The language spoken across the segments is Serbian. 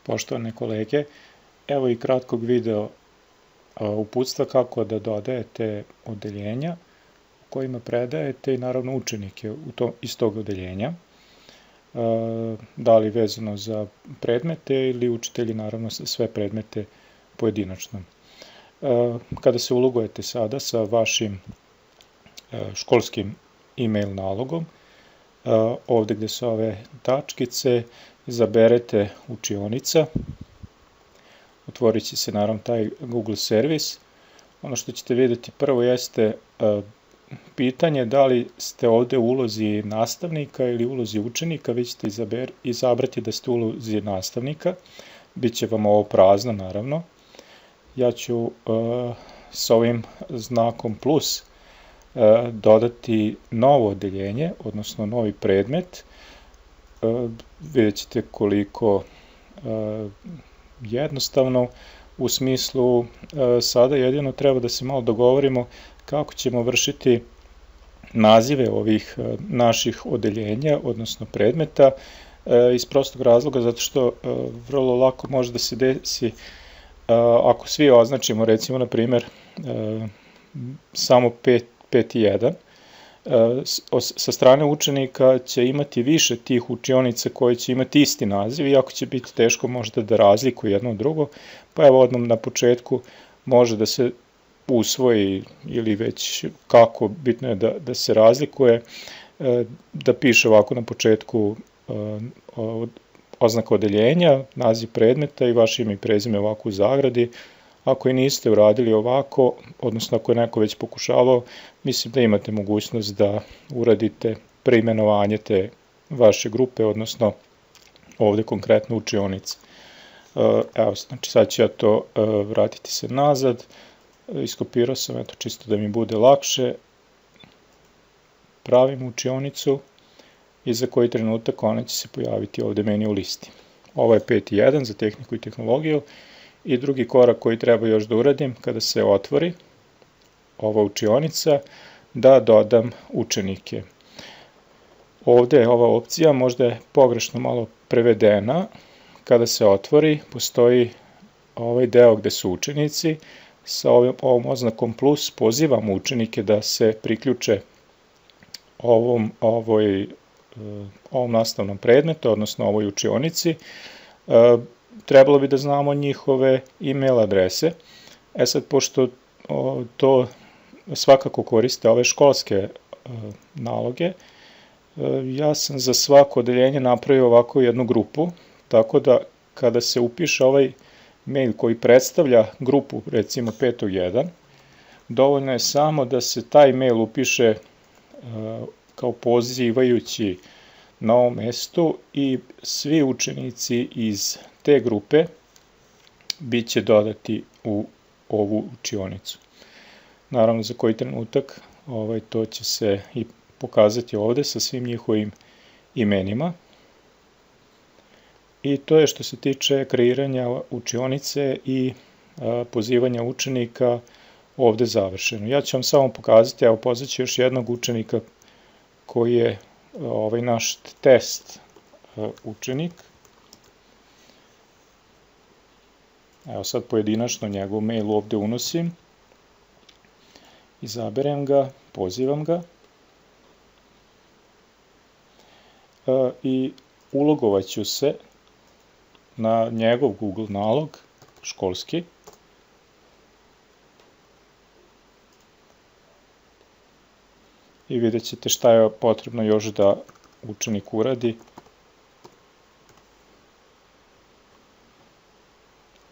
Poštovane kolege, evo i kratkog video uputstva kako da dodajete odeljenja u kojima predajete i naravno učenike iz tog odeljenja, da li vezano za predmete ili učitelji naravno sve predmete pojedinačno. Kada se ulogujete sada sa vašim školskim e-mail nalogom, ovde gde su ove tačkice, izaberete učionica, otvorit će se naravno taj Google servis. Ono što ćete vidjeti prvo jeste pitanje da li ste ovde u ulozi nastavnika ili ulozi učenika. Vi ćete izabrati da ste u ulozi nastavnika, biće vam ovo prazno naravno. Ja ću s ovim znakom plus dodati novo odeljenje, odnosno novi predmet. Vidjet ćete koliko jednostavno, u smislu sada jedino treba da se malo dogovorimo kako ćemo vršiti nazive ovih naših odeljenja, odnosno predmeta, iz prostog razloga zato što vrlo lako može da se desi ako svi označimo, recimo na primer samo 5.1, sa strane učenika će imati više tih učionica koje će imati isti naziv, iako će biti teško možda da razlikuje jedno od drugo, pa evo odmah na početku može da se usvoji ili već kako, bitno je da se razlikuje, da piše ovako na početku oznaka odeljenja, naziv predmeta i vaše ime i prezime ovako u zagradi. Ako i niste uradili ovako, odnosno ako je neko već pokušavao, mislim da imate mogućnost da uradite preimenovanje te vaše grupe, odnosno ovde konkretno učionice. Evo, znači sad ću ja to vratiti se nazad, iskopirao sam, eto čisto da mi bude lakše, pravim učionicu i za koji trenutak ona će se pojaviti ovde meni u listi. Ovo je 5.1 za tehniku i tehnologiju. I drugi korak koji treba još da uradim kada se otvori ova učionica, da dodam učenike. Ovde je ova opcija, možda je pogrešno malo prevedena. Kada se otvori, postoji ovaj deo gde su učenici. Sa ovom oznakom plus pozivam učenike da se priključe ovom nastavnom predmetu, odnosno ovoj učionici. Trebalo bi da znamo njihove e-mail adrese. Sad, pošto to svakako koriste ove školske naloge, ja sam za svako odeljenje napravio ovako jednu grupu, tako da kada se upiše ovaj mail koji predstavlja grupu, recimo 5.1, dovoljno je samo da se taj mail upiše kao pozivajući na ovom mestu i svi učenici iz te grupe bit će dodati u ovu učionicu. Naravno, za koji trenutak to će se i pokazati ovde sa svim njihovim imenima. I to je što se tiče kreiranja učionice i pozivanja učenika ovde završeno. Ja ću vam samo pokazati, evo pozvaću još jednog učenika koji je ovaj naš test učenik. Evo sad pojedinačno njegov mail ovde unosim, izaberem ga, pozivam ga i ulogovat ću se na njegov Google nalog školski. I vidjet ćete šta je potrebno još da učenik uradi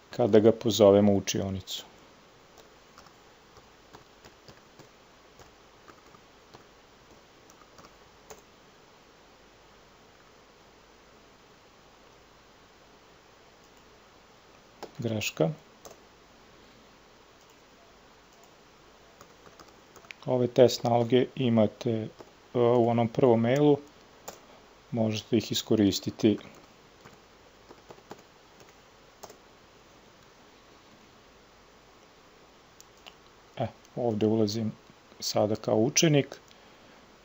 kada ga pozovemo u učionicu. Greška. Ove test naloge imate u onom prvom mailu, možete ih iskoristiti. Ovde ulazim sada kao učenik,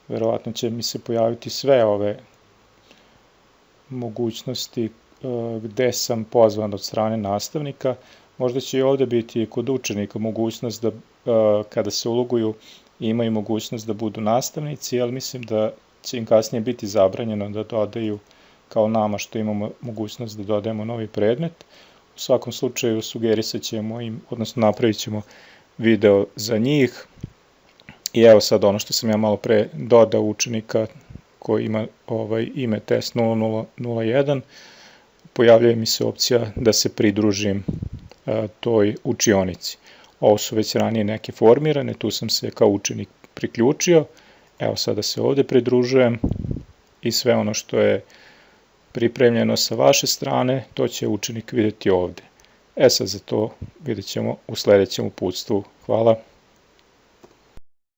verovatno će mi se pojaviti sve ove mogućnosti gde sam pozvan od strane nastavnika. Možda će i ovde biti kod učenika mogućnost da kada se uloguju imaju mogućnost da budu nastavnici, ali mislim da će im kasnije biti zabranjeno da dodaju kao nama što imamo mogućnost da dodajemo novi predmet. U svakom slučaju sugerisat ćemo im, odnosno napravit ćemo video za njih. I evo sad ono što sam ja malo pre dodao učenika koji ima ime test 0001, pojavljuje mi se opcija da se pridružim toj učionici. Ovo su već ranije neke formirane, tu sam se kao učenik priključio. Evo sada se ovde pridružujem i sve ono što je pripremljeno sa vaše strane, to će učenik videti ovde. Sad za to vidjet ćemo u sledećem uputstvu. Hvala.